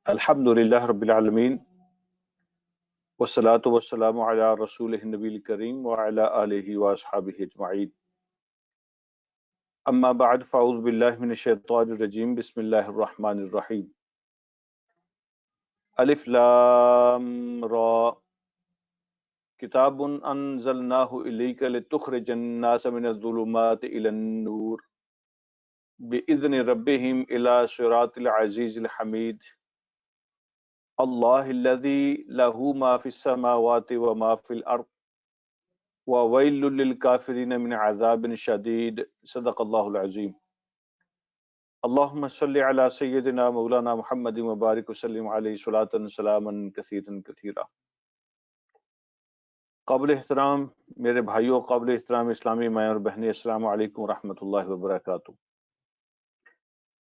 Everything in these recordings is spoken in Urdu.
الحمدللہ رب العالمین والصلاة والسلام علی رسولہ النبی الکریم وعلی آلہ واصحابہ اجمعین اما بعد فاعوذ باللہ من الشیطان الرجیم بسم اللہ الرحمن الرحیم الف لام را کتاب انزلناہ الیک لتخرج الناس من الظلمات الی النور بإذن ربهم الى صراط العزیز الحمید اللہ الذی لہ ما فی السماوات وما فی الارض وویل للکافرین من عذاب شدید صدق اللہ العظیم اللہم صلی علی سیدنا مولانا محمد مبارک وسلم علیہ صلاۃ سلاما کثیرا کثیرا۔ قابل احترام میرے بھائیوں، قابل احترام اسلامی مائیں اور بہنیں، السلام علیکم ورحمۃ اللہ وبرکاتہ۔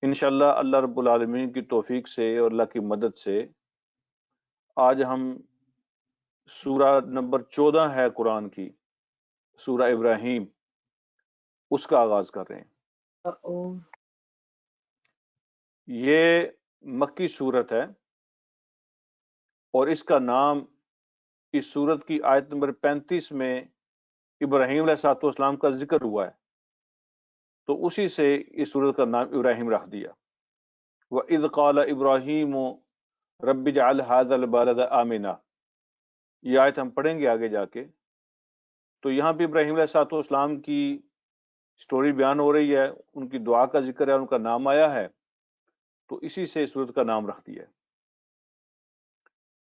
انشاءاللہ اللہ رب العالمین کی توفیق سے اور اللہ کی مدد سے آج ہم سورہ نمبر 14 ہے قرآن کی، سورہ ابراہیم، اس کا آغاز کر رہے ہیں۔ یہ مکی سورت ہے اور اس کا نام اس سورت کی آیت نمبر 35 میں ابراہیم علیہ السلام کا ذکر ہوا ہے، تو اسی سے اس سورت کا نام ابراہیم رکھ دیا۔ وَإِذْ قَالَ إِبْرَاهِيمُ رَبِّ اجْعَلْ هَٰذَا الْبَلَدَ آمِنًا، یہ آیت ہم پڑھیں گے آگے جا کے۔ تو یہاں پہ ابراہیم علیہ السلام کی سٹوری بیان ہو رہی ہے، ان کی دعا کا ذکر ہے، ان کا نام آیا ہے، تو اسی سے سورت کا نام رکھ دیا ہے۔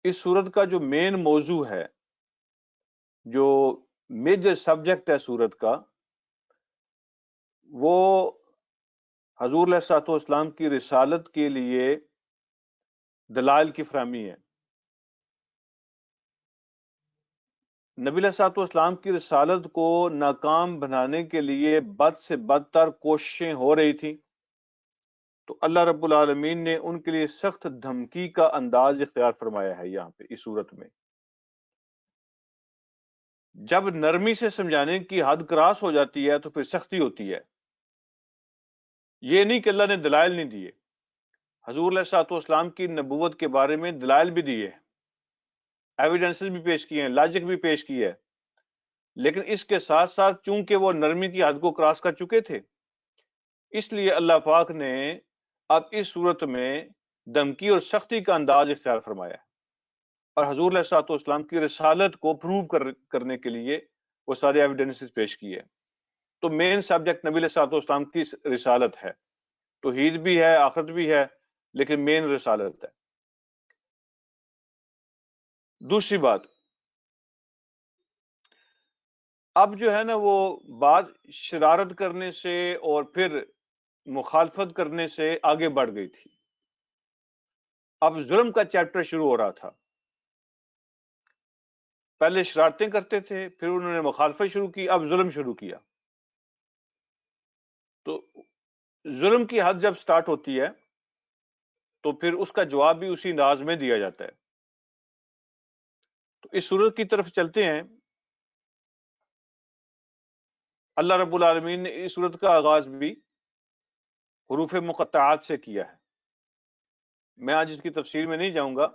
اس سورت کا جو مین موضوع ہے، جو میجر سبجیکٹ ہے سورت کا، وہ حضور علیہ السلام کی رسالت کے لیے دلائل کی فراہمی ہے۔ نبی علیہ السلام کی رسالت کو ناکام بنانے کے لیے بد سے بدتر کوششیں ہو رہی تھیں، تو اللہ رب العالمین نے ان کے لیے سخت دھمکی کا انداز اختیار فرمایا ہے یہاں پہ اس صورت میں۔ جب نرمی سے سمجھانے کی حد کراس ہو جاتی ہے تو پھر سختی ہوتی ہے۔ یہ نہیں کہ اللہ نے دلائل نہیں دیے، حضور علیہ السلام کی نبوت کے بارے میں دلائل بھی دیے، ایویڈنسز بھی پیش کیے ہیں، لاجک بھی پیش کی ہے، لیکن اس کے ساتھ ساتھ چونکہ وہ نرمی کی حد کو کراس کر چکے تھے، اس لیے اللہ پاک نے اب اس صورت میں دھمکی اور سختی کا انداز اختیار فرمایا ہے، اور حضور علیہ السلام کی رسالت کو پروو کرنے کے لیے وہ سارے ایویڈنسز پیش کیے۔ تو مین سبجیکٹ نبی علیہ السلام کی رسالت ہے، توحید بھی ہے، آخرت بھی ہے، لیکن مین رسالت ہے۔ دوسری بات، اب جو ہے نا وہ بات شرارت کرنے سے اور پھر مخالفت کرنے سے آگے بڑھ گئی تھی۔ اب ظلم کا چیپٹر شروع ہو رہا تھا۔ پہلے شرارتیں کرتے تھے، پھر انہوں نے مخالفت شروع کی، اب ظلم شروع کیا۔ تو ظلم کی حد جب سٹارٹ ہوتی ہے تو پھر اس کا جواب بھی اسی انداز میں دیا جاتا ہے۔ تو اس صورت کی طرف چلتے ہیں۔ اللہ رب العالمین نے اس صورت کا آغاز بھی حروف مقطعات سے کیا ہے۔ میں آج اس کی تفسیر میں نہیں جاؤں گا،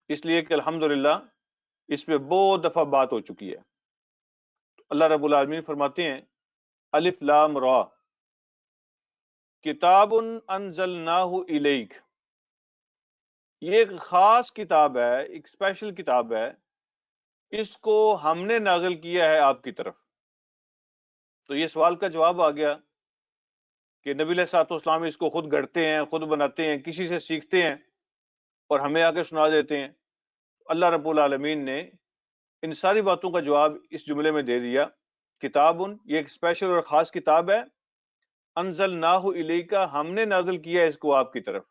اس لیے کہ الحمدللہ اس پہ بہت دفعہ بات ہو چکی ہے۔ اللہ رب العالمین فرماتے ہیں الف لام را کتاب انزلناہ الیک، یہ ایک خاص کتاب ہے، ایک اسپیشل کتاب ہے، اس کو ہم نے نازل کیا ہے آپ کی طرف۔ تو یہ سوال کا جواب آ گیا کہ نبی علیہ السلام اس کو خود گھڑتے ہیں، خود بناتے ہیں، کسی سے سیکھتے ہیں اور ہمیں آگے سنا دیتے ہیں۔ اللہ رب العالمین نے ان ساری باتوں کا جواب اس جملے میں دے دیا، کتابن، یہ ایک اسپیشل اور خاص کتاب ہے، انزلناہ الیک، ہم نے نازل کیا ہے اس کو آپ کی طرف۔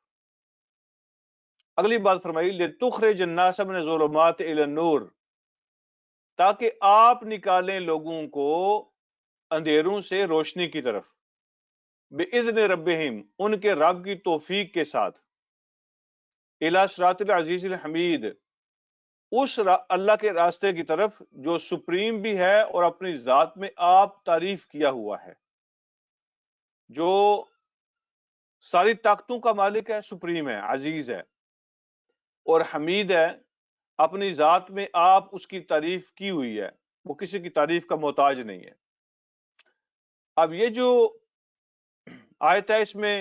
اگلی بات فرمائی لتخرج الناس من الظلمات الی النور، تاکہ آپ نکالیں لوگوں کو اندھیروں سے روشنی کی طرف، بِإِذْنِ رَبِّهِمْ، ان کے رب کی توفیق کے ساتھ، اِلَى صِرَاطِ الْعَزِيزِ الْحَمِيدِ، اس اللہ کے راستے کی طرف جو سپریم بھی ہے اور اپنی ذات میں آپ تعریف کیا ہوا ہے، جو ساری طاقتوں کا مالک ہے، سپریم ہے، عزیز ہے۔ اور حمید ہے، اپنی ذات میں آپ اس کی تعریف کی ہوئی ہے، وہ کسی کی تعریف کا محتاج نہیں ہے۔ اب یہ جو آیت ہے اس میں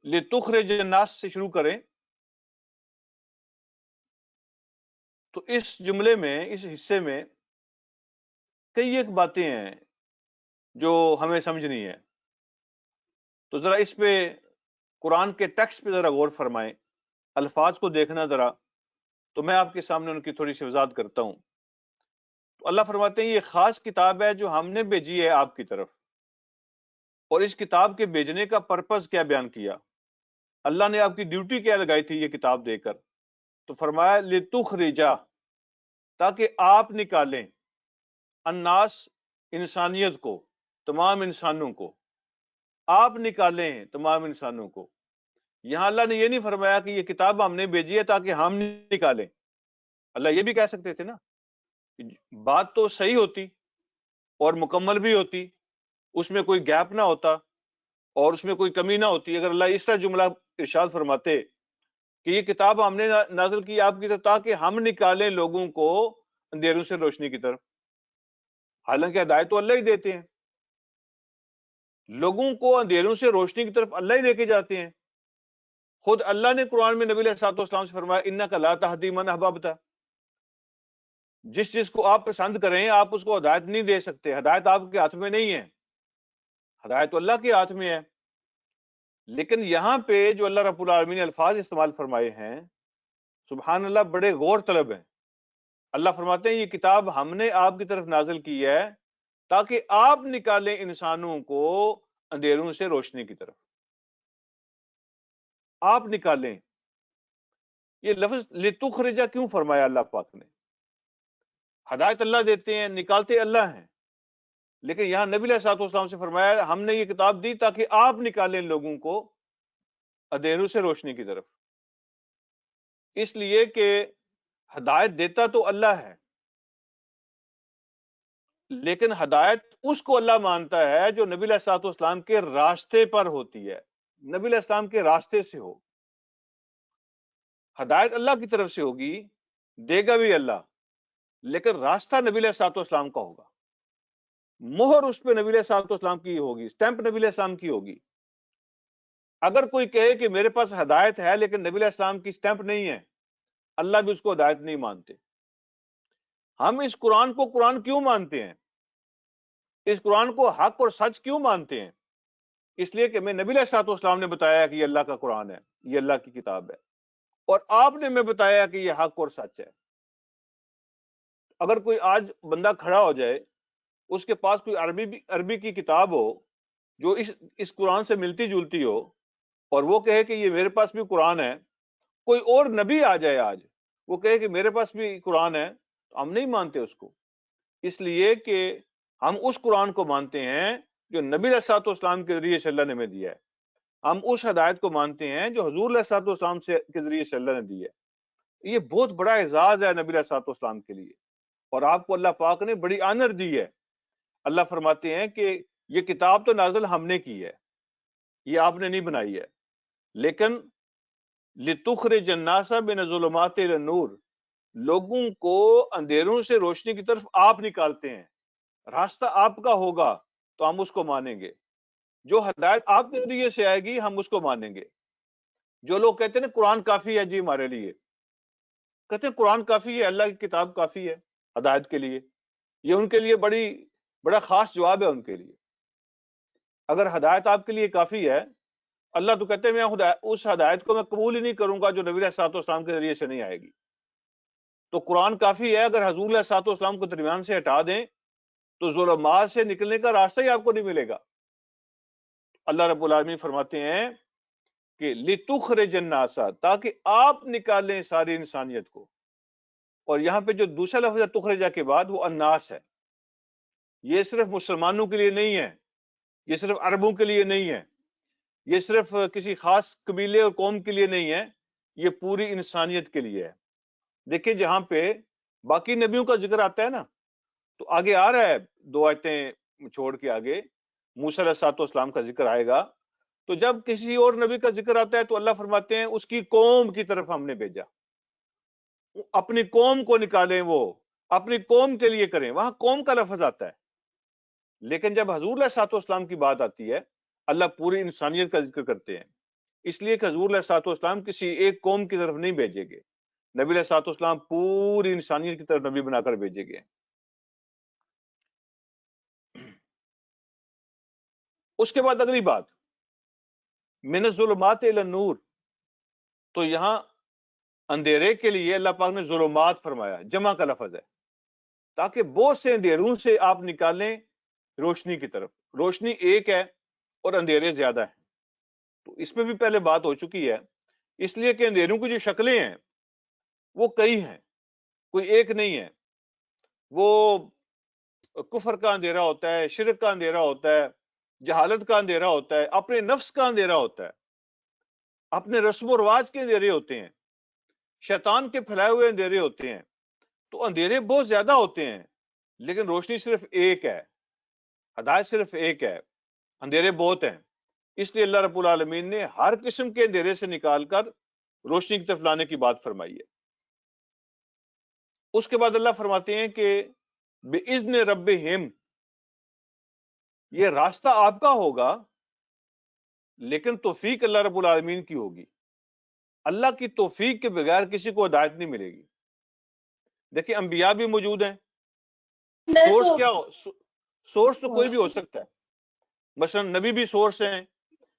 لِتُخْرِجَ النَّاسَ سے شروع کریں تو اس جملے میں، اس حصے میں کئی ایک باتیں ہیں جو ہمیں سمجھنی ہے، تو ذرا اس پہ قرآن کے ٹیکسٹ پہ ذرا غور فرمائیں، الفاظ کو دیکھنا ذرا، تو میں آپ کے سامنے ان کی تھوڑی سی وضاحت کرتا ہوں۔ تو اللہ فرماتے ہیں یہ خاص کتاب ہے جو ہم نے بھیجی ہے آپ کی طرف، اور اس کتاب کے بھیجنے کا پرپز کیا بیان کیا، اللہ نے آپ کی ڈیوٹی کیا لگائی تھی یہ کتاب دے کر، تو فرمایا لِتُخْرِجَ، تاکہ آپ نکالیں، الناس، انسانیت کو، تمام انسانوں کو، آپ نکالیں تمام انسانوں کو۔ یہاں اللہ نے یہ نہیں فرمایا کہ یہ کتاب ہم نے بھیجی ہے تاکہ ہم نکالیں، اللہ یہ بھی کہہ سکتے تھے نا، بات تو صحیح ہوتی اور مکمل بھی ہوتی، اس میں کوئی گیپ نہ ہوتا اور اس میں کوئی کمی نہ ہوتی، اگر اللہ اس طرح جملہ ارشاد فرماتے کہ یہ کتاب ہم نے نازل کی آپ کی طرف تاکہ ہم نکالیں لوگوں کو اندھیروں سے روشنی کی طرف، حالانکہ ہدایت تو اللہ ہی دیتے ہیں، لوگوں کو اندھیروں سے روشنی کی طرف اللہ ہی لے کے جاتے ہیں۔ خود اللہ نے قرآن میں نبی علیہ الصلوۃ والسلام سے فرمایا انک لا تہدی من احببت، جس چیز کو آپ پسند کریں آپ اس کو ہدایت نہیں دے سکتے، ہدایت آپ کے ہاتھ میں نہیں ہے، ہدایت تو اللہ کے ہاتھ میں ہے۔ لیکن یہاں پہ جو اللہ رب العالمین نے الفاظ استعمال فرمائے ہیں، سبحان اللہ، بڑے غور طلب ہیں۔ اللہ فرماتے ہیں یہ کتاب ہم نے آپ کی طرف نازل کی ہے تاکہ آپ نکالیں انسانوں کو اندھیروں سے روشنی کی طرف، آپ نکالیں۔ یہ لفظ لِتُخْرِجَ کیوں فرمایا اللہ پاک نے؟ ہدایت اللہ دیتے ہیں، نکالتے اللہ ہیں، لیکن یہاں نبی علیہ الصلوۃ والسلام سے فرمایا ہم نے یہ کتاب دی تاکہ آپ نکالیں لوگوں کو اندھیروں سے روشنی کی طرف، اس لیے کہ ہدایت دیتا تو اللہ ہے، لیکن ہدایت اس کو اللہ مانتا ہے جو نبی علیہ الصلوۃ والسلام کے راستے پر ہوتی ہے، نبی علیہ السلام کے راستے سے ہو۔ ہدایت اللہ کی طرف سے ہوگی، دے گا بھی اللہ، لیکن راستہ نبی علیہ الصلوۃ والسلام کا ہوگا، مہر اس پہ نبی علیہ الصلوۃ والسلام کی ہوگی، اسٹیمپ نبی علیہ السلام کی ہوگی۔ اگر کوئی کہے کہ میرے پاس ہدایت ہے لیکن نبی علیہ السلام کی اسٹیمپ نہیں ہے، اللہ بھی اس کو ہدایت نہیں مانتے۔ ہم اس قرآن کو قرآن کیوں مانتے ہیں، اس قرآن کو حق اور سچ کیوں مانتے ہیں؟ اس لیے کہ میں نبی علیہ الصلوۃ والسلام نے بتایا کہ یہ اللہ کا قرآن ہے، یہ اللہ کی کتاب ہے، اور آپ نے میں بتایا کہ یہ حق اور سچ ہے۔ اگر کوئی آج بندہ کھڑا ہو جائے، اس کے پاس کوئی عربی کی کتاب ہو جو اس قرآن سے ملتی جلتی ہو، اور وہ کہے کہ یہ میرے پاس بھی قرآن ہے، کوئی اور نبی آ جائے آج وہ کہے کہ میرے پاس بھی قرآن ہے، تو ہم نہیں مانتے اس کو، اس لیے کہ ہم اس قرآن کو مانتے ہیں جو نبی علیہ الصلوۃ والسلام کے ذریعے سے اللہ نے ہمیں دیا ہے، ہم اس ہدایت کو مانتے ہیں جو حضور علیہ الصلوۃ والسلام کے ذریعے سے اللہ نے دی ہے۔ یہ بہت بڑا اعزاز ہے نبی علیہ الصلوۃ والسلام کے لیے، اور آپ کو اللہ پاک نے بڑی آنر دی ہے۔ اللہ فرماتے ہیں کہ یہ کتاب تو نازل ہم نے کی ہے، یہ آپ نے نہیں بنائی ہے، لیکن لِتُخْرِجَ النَّاسَ مِنَ الظُّلُمَاتِ إِلَى النُّورِ، لوگوں کو اندھیروں سے روشنی کی طرف آپ نکالتے ہیں، راستہ آپ کا ہوگا تو ہم اس کو مانیں گے، جو ہدایت آپ کے ذریعے سے آئے گی ہم اس کو مانیں گے۔ جو لوگ کہتے ہیں نا قرآن کافی ہے جی ہمارے لیے، کہتے ہیں قرآن کافی ہے، اللہ کی کتاب کافی ہے ہدایت کے لیے، یہ ان کے لیے بڑا خاص جواب ہے ان کے لیے۔ اگر ہدایت آپ کے لیے کافی ہے، اللہ تو کہتے ہیں میں اس ہدایت کو میں قبول ہی نہیں کروں گا جو نبی علیہ الصلوۃ والسلام کے ذریعے سے نہیں آئے گی۔ تو قرآن کافی ہے، اگر حضور علیہ الصلوۃ والسلام کو درمیان سے ہٹا دیں تو ظلمات سے نکلنے کا راستہ ہی آپ کو نہیں ملے گا۔ اللہ رب العالمین فرماتے ہیں کہ لِتُخْرِجَ النَّاسَ، تاکہ آپ نکالیں ساری انسانیت کو، اور یہاں پہ جو دوسرا لفظ ہے تخرجہ کے بعد وہ الناس ہے، یہ صرف مسلمانوں کے لیے نہیں ہے، یہ صرف عربوں کے لیے نہیں ہے، یہ صرف کسی خاص قبیلے اور قوم کے لیے نہیں ہے، یہ پوری انسانیت کے لیے ہے۔ دیکھیں جہاں پہ باقی نبیوں کا ذکر آتا ہے نا، تو آگے آ رہا ہے 2 آیتیں چھوڑ کے آگے موسیٰ علیہ السلام کا ذکر آئے گا، تو جب کسی اور نبی کا ذکر آتا ہے تو اللہ فرماتے ہیں اس کی قوم کی طرف ہم نے بھیجا، اپنی قوم کو نکالیں، وہ اپنی قوم کے لیے کریں، وہاں قوم کا لفظ آتا ہے۔ لیکن جب حضور علیہ الصلوۃ والسلام کی بات آتی ہے، اللہ پوری انسانیت کا ذکر کرتے ہیں، اس لیے کہ حضور علیہ الصلوۃ والسلام کسی ایک قوم کی طرف نہیں بھیجے گئے، نبی علیہ الصلوۃ والسلام پوری انسانیت کی طرف نبی بنا کر بھیجے گئے۔ اس کے بعد اگلی بات، من الظلمات الی النور، تو یہاں اندھیرے کے لیے اللہ پاک نے ظلمات فرمایا، جمع کا لفظ ہے، تاکہ بہت سے اندھیروں سے آپ نکالیں روشنی کی طرف۔ روشنی ایک ہے اور اندھیرے زیادہ ہیں، تو اس میں بھی پہلے بات ہو چکی ہے، اس لیے کہ اندھیروں کی جو شکلیں ہیں وہ کئی ہیں، کوئی ایک نہیں ہے۔ وہ کفر کا اندھیرا ہوتا ہے، شرک کا اندھیرا ہوتا ہے، جہالت کا اندھیرا ہوتا ہے، اپنے نفس کا اندھیرا ہوتا ہے، اپنے رسم و رواج کے اندھیرے ہوتے ہیں، شیطان کے پھیلائے ہوئے اندھیرے ہوتے ہیں۔ تو اندھیرے بہت زیادہ ہوتے ہیں لیکن روشنی صرف ایک ہے، ہدایت صرف ایک ہے، اندھیرے بہت ہیں۔ اس لیے اللہ رب العالمین نے ہر قسم کے اندھیرے سے نکال کر روشنی کی طرف لانے کی بات فرمائی ہے۔ اس کے بعد اللہ فرماتے ہیں کہ بِإِذْنِ رَبِّهِمْ، یہ راستہ آپ کا ہوگا لیکن توفیق اللہ رب العالمین کی ہوگی۔ اللہ کی توفیق کے بغیر کسی کو ہدایت نہیں ملے گی۔ دیکھیں انبیاء بھی موجود ہیں، سورس کیا ہو، سورس تو کوئی بھی ہو سکتا ہے، مثلا نبی بھی سورس ہیں،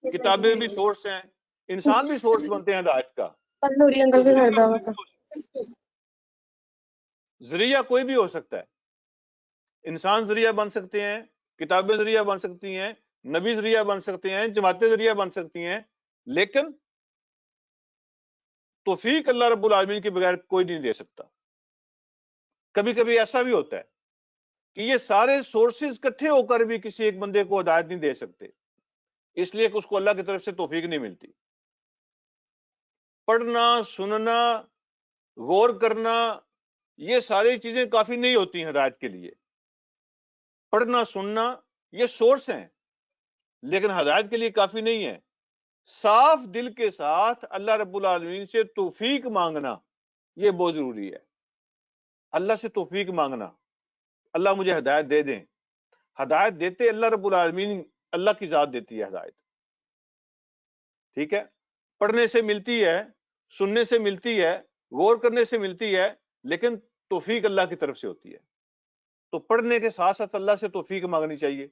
کتابیں بھی سورس ہیں، انسان بھی سورس بنتے ہیں ہدایت کا، تو ذریعہ کوئی بھی ہو سکتا ہے، انسان ذریعہ بن سکتے ہیں، کتابیں ذریعہ بن سکتی ہیں، نبی ذریعہ بن سکتے ہیں، جماعتیں ذریعہ بن سکتی ہیں، لیکن توفیق اللہ رب العالمین کے بغیر کوئی نہیں دے سکتا۔ کبھی کبھی ایسا بھی ہوتا ہے کہ یہ سارے سورسز اکٹھے ہو کر بھی کسی ایک بندے کو ہدایت نہیں دے سکتے، اس لیے کہ اس کو اللہ کی طرف سے توفیق نہیں ملتی۔ پڑھنا، سننا، غور کرنا، یہ ساری چیزیں کافی نہیں ہوتی ہیں ہدایت کے لیے۔ پڑھنا، سننا یہ سورس ہیں لیکن ہدایت کے لیے کافی نہیں ہے۔ صاف دل کے ساتھ اللہ رب العالمین سے توفیق مانگنا یہ بہت ضروری ہے۔ اللہ سے توفیق مانگنا، اللہ مجھے ہدایت دے دیں۔ ہدایت دیتے اللہ رب العالمین، اللہ کی ذات دیتی ہے ہدایت، ٹھیک ہے؟ پڑھنے سے ملتی ہے، سننے سے ملتی ہے، غور کرنے سے ملتی ہے، لیکن توفیق اللہ کی طرف سے ہوتی ہے۔ تو پڑھنے کے ساتھ ساتھ اللہ سے توفیق مانگنی چاہیے،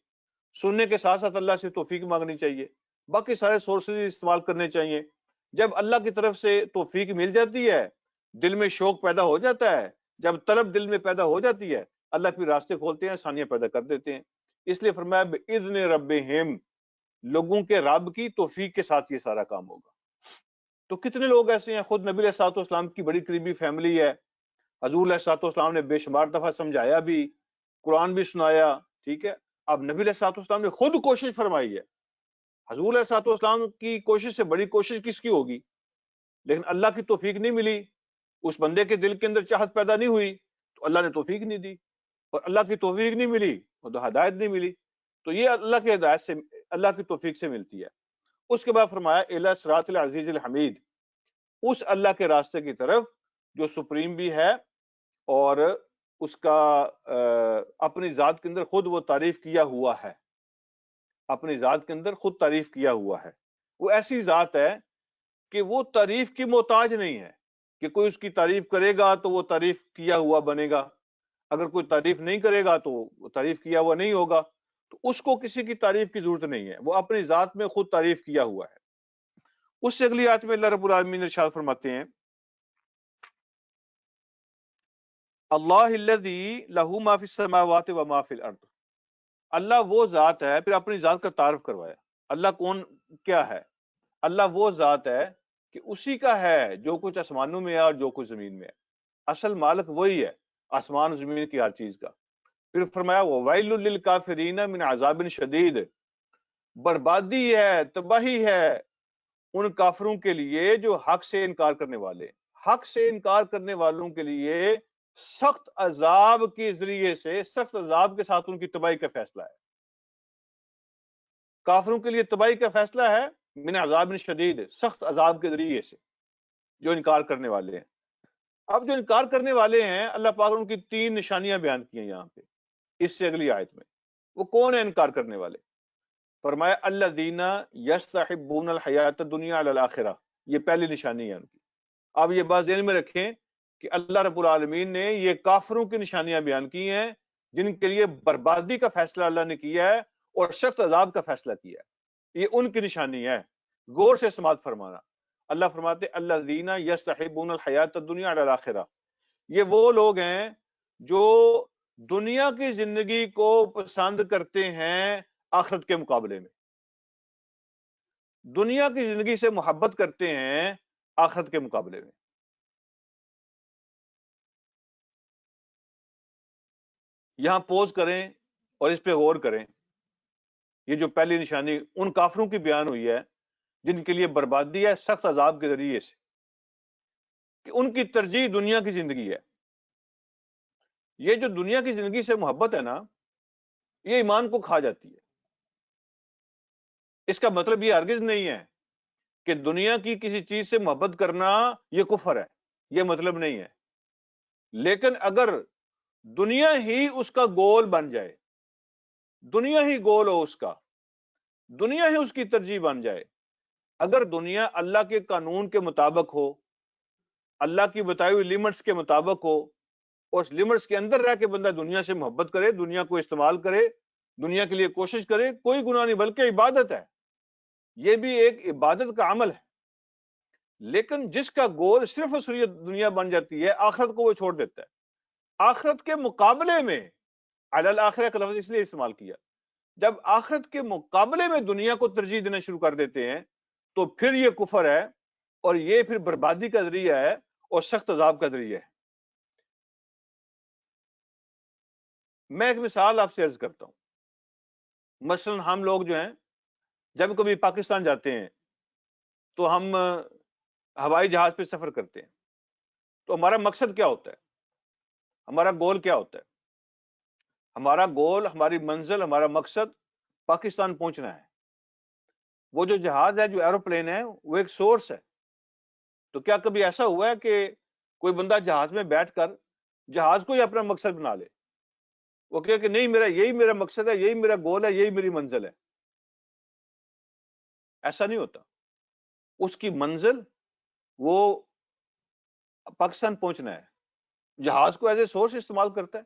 سننے کے ساتھ ساتھ اللہ سے توفیق مانگنی چاہیے، باقی سارے سورسز استعمال کرنے چاہیے۔ جب اللہ کی طرف سے توفیق مل جاتی ہے، دل میں شوق پیدا ہو جاتا ہے، جب طلب دل میں پیدا ہو جاتی ہے، اللہ پھر راستے کھولتے ہیں، آسانیاں پیدا کر دیتے ہیں۔ اس لیے فرمایا بِإِذْنِ رَبِّهِمْ، لوگوں کے رب کی توفیق کے ساتھ یہ سارا کام ہوگا۔ تو کتنے لوگ ایسے ہیں، خود نبی علیہ الصلوۃ والسلام کی بڑی قریبی فیملی ہے، حضور علیہ الصلوۃ والسلام نے بے شمار دفعہ سمجھایا بھی، قرآن بھی سنایا، ٹھیک ہے؟ اب نبی علیہ الصلوۃ والسلام نے خود کوشش فرمائی ہے، حضور علیہ الصلوۃ والسلام کی کوشش سے بڑی کوشش کس کی ہوگی؟ لیکن اللہ کی توفیق نہیں ملی، اس بندے کے دل کے اندر چاہت پیدا نہیں ہوئی تو اللہ نے توفیق نہیں دی، اور اللہ کی توفیق نہیں ملی تو ہدایت نہیں ملی۔ تو یہ اللہ کی ہدایت سے، اللہ کی توفیق سے ملتی ہے۔ اس کے بعد فرمایا الی صراط العزیز الحمید، اس اللہ کے راستے کی طرف جو سپریم بھی ہے اور اس کا اپنی ذات کے اندر خود وہ تعریف کیا ہوا ہے، اپنی ذات کے اندر خود تعریف کیا ہوا ہے۔ وہ ایسی ذات ہے کہ وہ تعریف کی محتاج نہیں ہے کہ کوئی اس کی تعریف کرے گا تو وہ تعریف کیا ہوا بنے گا، اگر کوئی تعریف نہیں کرے گا تو وہ تعریف کیا ہوا نہیں ہوگا۔ تو اس کو کسی کی تعریف کی ضرورت نہیں ہے، وہ اپنی ذات میں خود تعریف کیا ہوا ہے۔ اس سے اگلی آیت میں اللہ رب العالمین ارشاد فرماتے ہیں اللہ الذی لہ ما فی السماوات و ما فی الارض، اللہ وہ ذات ہے، پھر اپنی ذات کا تعارف کروایا۔ اللہ کون کیا ہے؟ اللہ وہ ذات ہے کہ اسی کا ہے جو کچھ آسمانوں میں ہے اور جو کچھ زمین میں ہے، اصل مالک وہی ہے آسمان زمین کی ہر چیز کا۔ پھر فرمایا وَوَيْلٌ لِّلْكَافِرِينَ مِنْ عَذَابٍ شَدِيدٍ، بربادی ہے، تباہی ہے ان کافروں کے لیے جو حق سے انکار کرنے والے، حق سے انکار کرنے والوں کے لیے سخت عذاب کے ذریعے سے، سخت عذاب کے ساتھ ان کی تباہی کا فیصلہ ہے۔ کافروں کے لیے تباہی کا فیصلہ ہے من عذاب شدید، سخت عذاب کے ذریعے سے، جو انکار کرنے والے ہیں۔ اب جو انکار کرنے والے ہیں، اللہ پاک نے ان کی 3 نشانیاں بیان کی ہیں یہاں پہ اس سے اگلی آیت میں۔ وہ کون ہیں انکار کرنے والے؟ فرمایا الذین یستحبون الحیات الدنیا علی الاخرہ، یہ پہلی نشانی ہے ان کی۔ اب یہ بات ذہن میں رکھیں کہ اللہ رب العالمین نے یہ کافروں کی نشانیاں بیان کی ہیں جن کے لیے بربادی کا فیصلہ اللہ نے کیا ہے اور سخت عذاب کا فیصلہ کیا ہے، یہ ان کی نشانی ہے۔ غور سے سماعت فرمانا۔ اللہ فرماتے الذین یستحبون الحیات الدنیا علی الاخرہ، یہ وہ لوگ ہیں جو دنیا کی زندگی کو پسند کرتے ہیں آخرت کے مقابلے میں، دنیا کی زندگی سے محبت کرتے ہیں آخرت کے مقابلے میں۔ یہاں پوز کریں اور اس پہ غور کریں۔ یہ جو پہلی نشانی ان کافروں کی بیان ہوئی ہے جن کے لیے بربادی ہے سخت عذاب کے ذریعے سے، کہ ان کی ترجیح دنیا کی زندگی ہے۔ یہ جو دنیا کی زندگی سے محبت ہے نا، یہ ایمان کو کھا جاتی ہے۔ اس کا مطلب یہ ہرگز نہیں ہے کہ دنیا کی کسی چیز سے محبت کرنا یہ کفر ہے، یہ مطلب نہیں ہے۔ لیکن اگر دنیا ہی اس کا گول بن جائے، دنیا ہی گول ہو اس کا، دنیا ہی اس کی ترجیح بن جائے، اگر دنیا اللہ کے قانون کے مطابق ہو، اللہ کی بتائی ہوئی لیمٹس کے مطابق ہو، اور اس لیمٹس کے اندر رہ کے بندہ دنیا سے محبت کرے، دنیا کو استعمال کرے، دنیا کے لیے کوشش کرے، کوئی گناہ نہیں، بلکہ عبادت ہے، یہ بھی ایک عبادت کا عمل ہے۔ لیکن جس کا گول صرف اور صرف دنیا بن جاتی ہے، آخرت کو وہ چھوڑ دیتا ہے۔ آخرت کے مقابلے میں، علی الاخرہ کا لفظ اس لیے استعمال کیا، جب آخرت کے مقابلے میں دنیا کو ترجیح دینا شروع کر دیتے ہیں تو پھر یہ کفر ہے، اور یہ پھر بربادی کا ذریعہ ہے اور سخت عذاب کا ذریعہ ہے۔ میں ایک مثال آپ سے عرض کرتا ہوں۔ مثلا ہم لوگ جو ہیں جب کبھی پاکستان جاتے ہیں تو ہم ہوائی جہاز پہ سفر کرتے ہیں، تو ہمارا مقصد کیا ہوتا ہے؟ ہمارا گول کیا ہوتا ہے؟ ہمارا گول، ہماری منزل، ہمارا مقصد پاکستان پہنچنا ہے۔ وہ جو جہاز ہے، جو ایروپلین ہے، وہ ایک سورس ہے۔ تو کیا کبھی ایسا ہوا ہے کہ کوئی بندہ جہاز میں بیٹھ کر جہاز کو ہی اپنا مقصد بنا لے؟ وہ کہ نہیں، یہی میرا مقصد ہے، یہی میرا گول ہے، یہی میری منزل ہے؟ ایسا نہیں ہوتا۔ اس کی منزل وہ پاکستان پہنچنا ہے، جہاز کو ایز اے سورس استعمال کرتا ہے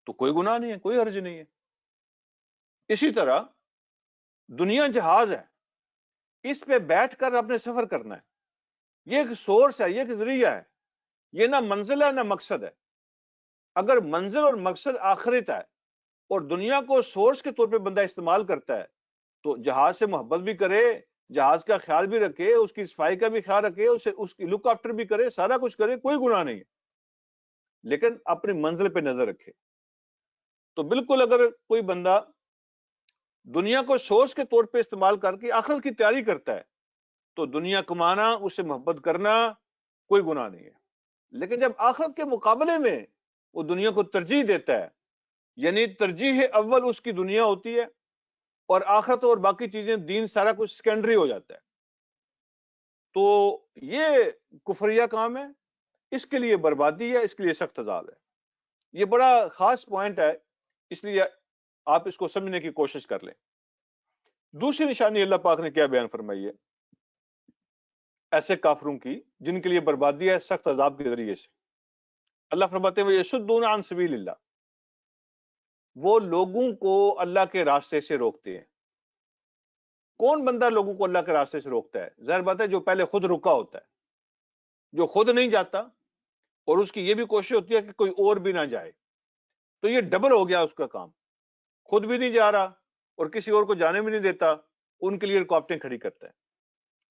تو کوئی گناہ نہیں ہے، کوئی حرج نہیں ہے۔ اسی طرح دنیا جہاز ہے، اس پہ بیٹھ کر اپنے سفر کرنا ہے، یہ ایک سورس ہے، یہ ایک ذریعہ ہے، یہ نہ منزل ہے نہ مقصد ہے۔ اگر منزل اور مقصد آخرت ہے اور دنیا کو سورس کے طور پہ بندہ استعمال کرتا ہے تو جہاز سے محبت بھی کرے، جہاز کا خیال بھی رکھے، اس کی صفائی کا بھی خیال رکھے، اس کی لک آفٹر بھی کرے، سارا کچھ کرے، کوئی گناہ نہیں ہے، لیکن اپنی منزل پہ نظر رکھے۔ تو بالکل اگر کوئی بندہ دنیا کو سورس کے طور پہ استعمال کر کے آخرت کی تیاری کرتا ہے تو دنیا کمانا، اس سے محبت کرنا کوئی گناہ نہیں ہے۔ لیکن جب آخرت کے مقابلے میں وہ دنیا کو ترجیح دیتا ہے، یعنی ترجیح اول اس کی دنیا ہوتی ہے اور آخرت اور باقی چیزیں، دین، سارا کچھ سیکنڈری ہو جاتا ہے، تو یہ کفریہ کام ہے، اس کے لیے بربادی ہے، اس کے لیے سخت عذاب ہے۔ یہ بڑا خاص پوائنٹ ہے، اس لیے آپ اس کو سمجھنے کی کوشش کر لیں۔ دوسری نشانی اللہ پاک نے کیا بیان فرمائی ہے ایسے کافروں کی جن کے لیے بربادی ہے سخت عذاب کے ذریعے سے؟ اللہ فرماتے ہیں یصدون عن سبیل اللہ، وہ لوگوں کو اللہ کے راستے سے روکتے ہیں۔ کون بندہ لوگوں کو اللہ کے راستے سے روکتا ہے؟ ظاہر بات ہے جو پہلے خود رکا ہوتا ہے، جو خود نہیں جاتا اور اس کی یہ بھی کوشش ہوتی ہے کہ کوئی اور بھی نہ جائے، تو یہ ڈبل ہو گیا اس کا کام، خود بھی نہیں جا رہا اور کسی اور کو جانے بھی نہیں دیتا، ان کے لیے رکاوٹیں کھڑی کرتا ہے۔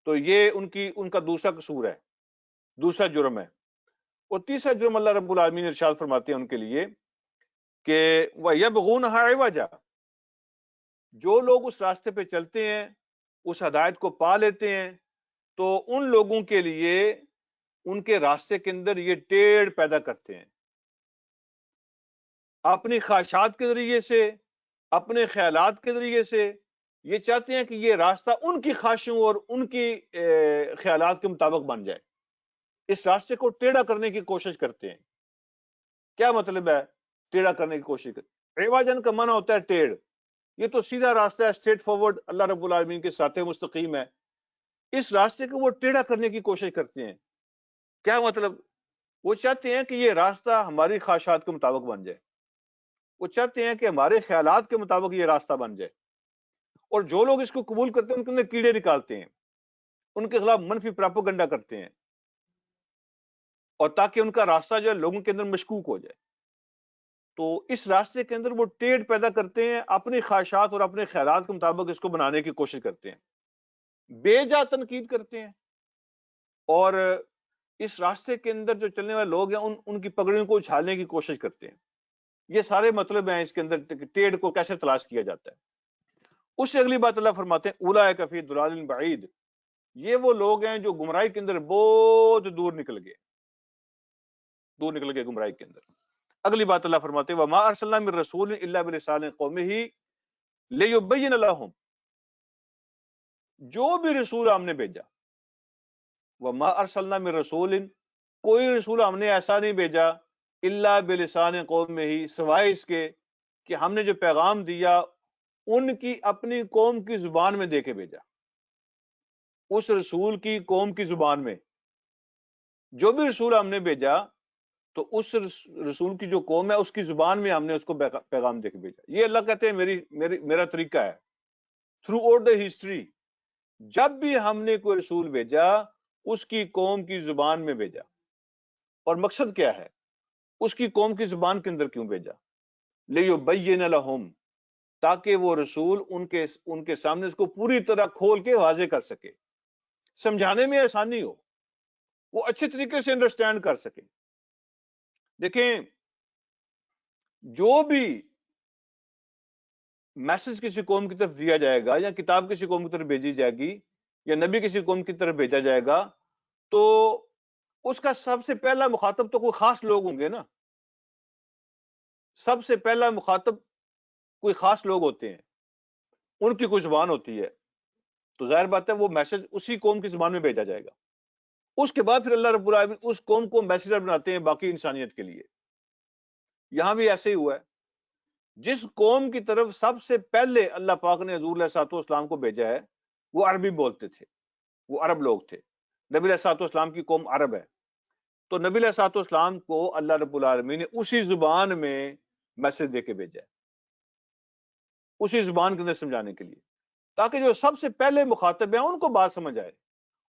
تو یہ ان کا دوسرا قصور ہے، دوسرا جرم ہے۔ اور تیسرا جرم اللہ رب العالمین ارشاد فرماتے ہیں ان کے لیے کہ وَيَبْغُونَهَا عِوَجًا، جو لوگ اس راستے پہ چلتے ہیں، اس ہدایت کو پا لیتے ہیں، تو ان لوگوں کے لیے ان کے راستے کے اندر یہ ٹیڑھ پیدا کرتے ہیں، اپنی خواہشات کے ذریعے سے، اپنے خیالات کے ذریعے سے، یہ چاہتے ہیں کہ یہ راستہ ان کی خواہشوں اور ان کی خیالات کے مطابق بن جائے، اس راستے کو ٹیڑھا کرنے کی کوشش کرتے ہیں۔ کیا مطلب ہے ٹیڑھا کرنے کی کوشش کرتے؟ عوجن کا معنی ہوتا ہے ٹیڑھ، یہ تو سیدھا راستہ ہے، اسٹریٹ فارورڈ، اللہ رب العالمین کے ساتھ مستقیم ہے، اس راستے کو وہ ٹیڑھا کرنے کی کوشش کرتے ہیں۔ کیا مطلب؟ وہ چاہتے ہیں کہ یہ راستہ ہماری خواہشات کے مطابق بن جائے، وہ چاہتے ہیں کہ ہمارے خیالات کے مطابق یہ راستہ بن جائے، اور جو لوگ اس کو قبول کرتے ہیں ان کے اندر کیڑے نکالتے ہیں، ان کے خلاف منفی پراپوگنڈا کرتے ہیں، اور تاکہ ان کا راستہ جو ہے لوگوں کے اندر مشکوک ہو جائے۔ تو اس راستے کے اندر وہ ٹیڑھ پیدا کرتے ہیں، اپنی خواہشات اور اپنے خیالات کے مطابق اس کو بنانے کی کوشش کرتے ہیں، بے جا تنقید کرتے ہیں، اور اس راستے کے اندر جو چلنے والے لوگ ہیں ان کی پگڑیوں کو اچھالنے کی کوشش کرتے ہیں۔ یہ سارے مطلب ہیں اس کے اندر، ٹیڑھ کو کیسے تلاش کیا جاتا ہے۔ اس سے اگلی بات اللہ فرماتے ہیں اولئک فی ضلال بعید، یہ وہ لوگ ہیں جو گمراہی کے اندر بہت دور نکل گئے گمراہی کے اندر۔ اگلی بات اللہ فرماتے ہیں وما ارسلنا من رسول الا بلسان قومه لیبین لهم، جو بھی رسول ہم نے بھیجا، وما ارسلنا من رسول، کوئی رسول ہم نے ایسا نہیں بھیجا الا بلسان قومه، سوائے اس کے کہ ہم نے جو پیغام دیا ان کی اپنی قوم کی زبان میں دے کے بھیجا، اس رسول کی قوم کی زبان میں۔ جو بھی رسول ہم نے بھیجا تو اس رسول کی جو قوم ہے اس کی زبان میں ہم نے اس کو پیغام دے کے بھیجا۔ یہ اللہ کہتے ہیں میرا طریقہ ہے تھرو آؤٹ دا ہسٹری، جب بھی ہم نے کوئی رسول بھیجا اس کی قوم کی زبان میں بھیجا۔ اور مقصد کیا ہے؟ اس کی قوم کی زبان کے اندر کیوں بھیجا؟ لیبین لہم، تاکہ وہ رسول ان کے سامنے اس کو پوری طرح کھول کے واضح کر سکے، سمجھانے میں آسانی ہو، وہ اچھے طریقے سے انڈرسٹینڈ کر سکے۔ دیکھیں، جو بھی میسج کسی قوم کی طرف دیا جائے گا یا کتاب کسی قوم کی طرف بھیجی جائے گی یا نبی کسی قوم کی طرف بھیجا جائے گا تو اس کا سب سے پہلا مخاطب تو کوئی خاص لوگ ہوں گے نا، سب سے پہلا مخاطب کوئی خاص لوگ ہوتے ہیں، ان کی کوئی زبان ہوتی ہے، تو ظاہر بات ہے وہ میسج اسی قوم کی زبان میں بھیجا جائے گا۔ اس کے بعد پھر اللہ رب العالمین اس قوم کو میسنجر بناتے ہیں باقی انسانیت کے لیے۔ یہاں بھی ایسے ہی ہوا ہے، جس قوم کی طرف سب سے پہلے اللہ پاک نے حضور علیہ الصلوۃ والسلام کو بھیجا ہے وہ عربی بولتے تھے، وہ عرب لوگ تھے، نبی علیہ الصلوۃ والسلام کی قوم عرب ہے، تو نبی علیہ الصلوۃ والسلام کو اللہ رب العالمین نے اسی زبان میں میسج دے کے بھیجا ہے، اسی زبان کے اندر سمجھانے کے لیے، تاکہ جو سب سے پہلے مخاطب ہیں ان کو بات سمجھ آئے،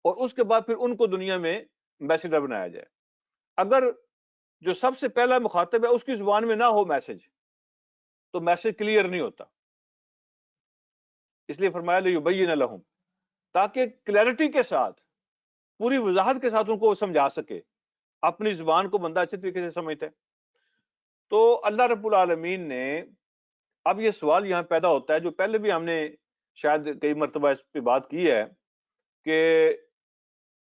اور اس کے بعد پھر ان کو دنیا میں میسنجر بنایا جائے۔ اگر جو سب سے پہلا مخاطب ہے اس کی زبان میں نہ ہو میسج تو میسج کلیئر نہیں ہوتا، اس لیے فرمایا لیبین لہم، تاکہ کلیئرٹی کے ساتھ، پوری وضاحت کے ساتھ ان کو سمجھا سکے۔ اپنی زبان کو بندہ اچھے طریقے سے سمجھتا ہے۔ تو اللہ رب العالمین نے، اب یہ سوال یہاں پیدا ہوتا ہے جو پہلے بھی ہم نے شاید کئی مرتبہ اس پہ بات کی ہے، کہ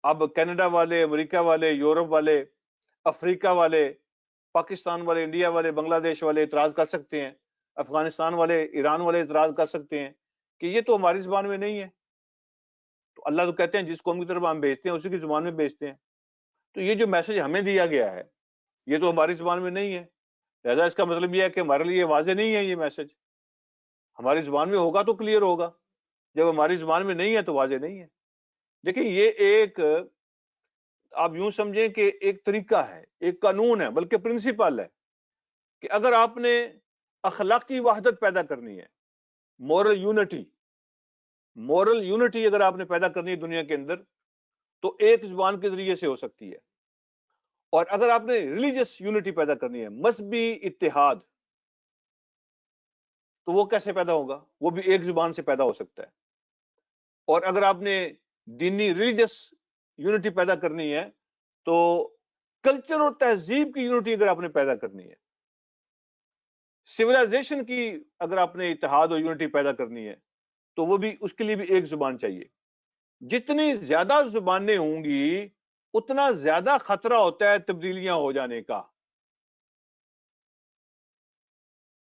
اب کینیڈا والے، امریکہ والے، یورپ والے، افریقہ والے، پاکستان والے، انڈیا والے، بنگلہ دیش والے اعتراض کر سکتے ہیں، افغانستان والے، ایران والے اعتراض کر سکتے ہیں کہ یہ تو ہماری زبان میں نہیں ہے۔ تو اللہ تو کہتے ہیں جس قوم کی طرف ہم بھیجتے ہیں اسی کی زبان میں بھیجتے ہیں، تو یہ جو میسج ہمیں دیا گیا ہے یہ تو ہماری زبان میں نہیں ہے، لہذا اس کا مطلب یہ ہے کہ ہمارے لیے واضح نہیں ہے، یہ میسج ہماری زبان میں ہوگا تو کلیئر ہوگا، جب ہماری زبان میں نہیں ہے تو واضح نہیں ہے۔ لیکن یہ ایک، آپ یوں سمجھیں کہ ایک طریقہ ہے، ایک قانون ہے، بلکہ پرنسپل ہے، کہ اگر آپ نے اخلاقی وحدت پیدا کرنی ہے، مورل یونٹی اگر آپ نے پیدا کرنی ہے دنیا کے اندر، تو ایک زبان کے ذریعے سے ہو سکتی ہے، اور اگر آپ نے ریلیجس یونٹی پیدا کرنی ہے، مذہبی اتحاد، تو وہ کیسے پیدا ہوگا؟ وہ بھی ایک زبان سے پیدا ہو سکتا ہے۔ اور اگر آپ نے دینی ریلیجس یونٹی پیدا کرنی ہے تو کلچر اور تہذیب کی یونٹی اگر آپ نے پیدا کرنی ہے، سویلائزیشن کی اگر آپ نے اتحاد اور یونٹی پیدا کرنی ہے تو وہ بھی، اس کے لیے بھی ایک زبان چاہیے۔ جتنی زیادہ زبانیں ہوں گی اتنا زیادہ خطرہ ہوتا ہے تبدیلیاں ہو جانے کا۔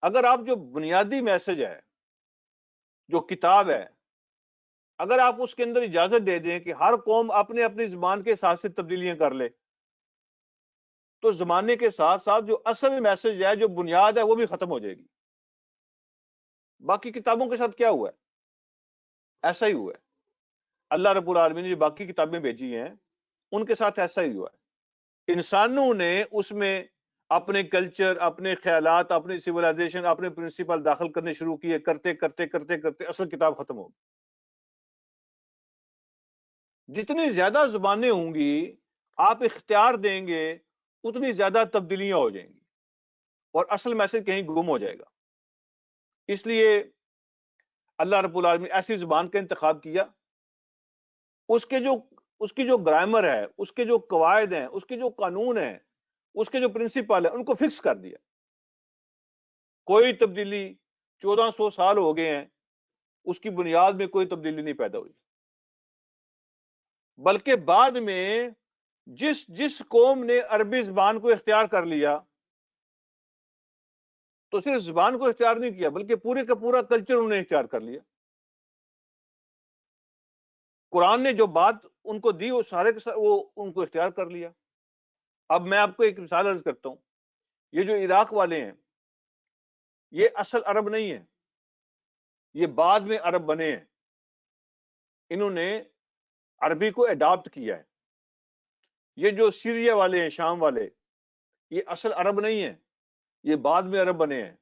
اگر آپ جو بنیادی میسج ہے جو کتاب ہے، اگر آپ اس کے اندر اجازت دے دیں کہ ہر قوم اپنے اپنی زبان کے حساب سے تبدیلیاں کر لے، تو زمانے کے ساتھ ساتھ جو اصل میسج ہے، جو بنیاد ہے، وہ بھی ختم ہو جائے گی۔ باقی کتابوں کے ساتھ کیا ہوا ہے؟ ایسا ہی ہوا ہے۔ اللہ رب العالمین نے جو باقی کتابیں بھیجی ہیں ان کے ساتھ ایسا ہی ہوا ہے۔ انسانوں نے اس میں اپنے کلچر، اپنے خیالات، اپنی سیولائزیشن، اپنے پرنسپل داخل کرنے شروع کیے، کرتے کرتے کرتے کرتے اصل کتاب ختم ہو گئی۔ جتنی زیادہ زبانیں ہوں گی، آپ اختیار دیں گے، اتنی زیادہ تبدیلیاں ہو جائیں گی اور اصل میسج کہیں گم ہو جائے گا۔ اس لیے اللہ رب العالمین ایسی زبان کا انتخاب کیا، اس کی جو گرامر ہے، اس کے جو قواعد ہیں، اس کے جو قانون ہیں، اس کے جو پرنسپل ہیں، ان کو فکس کر دیا۔ کوئی تبدیلی 1400 سال ہو گئے ہیں، اس کی بنیاد میں کوئی تبدیلی نہیں پیدا ہوئی، بلکہ بعد میں جس قوم نے عربی زبان کو اختیار کر لیا، تو صرف زبان کو اختیار نہیں کیا بلکہ پورے کا پورا کلچر انہوں نے اختیار کر لیا۔ قرآن نے جو بات ان کو دی، وہ سارے کے سارے وہ ان کو اختیار کر لیا۔ اب میں آپ کو ایک مثال عرض کرتا ہوں۔ یہ جو عراق والے ہیں، یہ اصل عرب نہیں ہیں، یہ بعد میں عرب بنے ہیں۔ انہوں نے عربی کو اڈاپٹ کیا ہے۔ یہ جو سیریا والے ہیں، شام والے، یہ اصل عرب نہیں ہیں، یہ بعد میں عرب بنے ہیں۔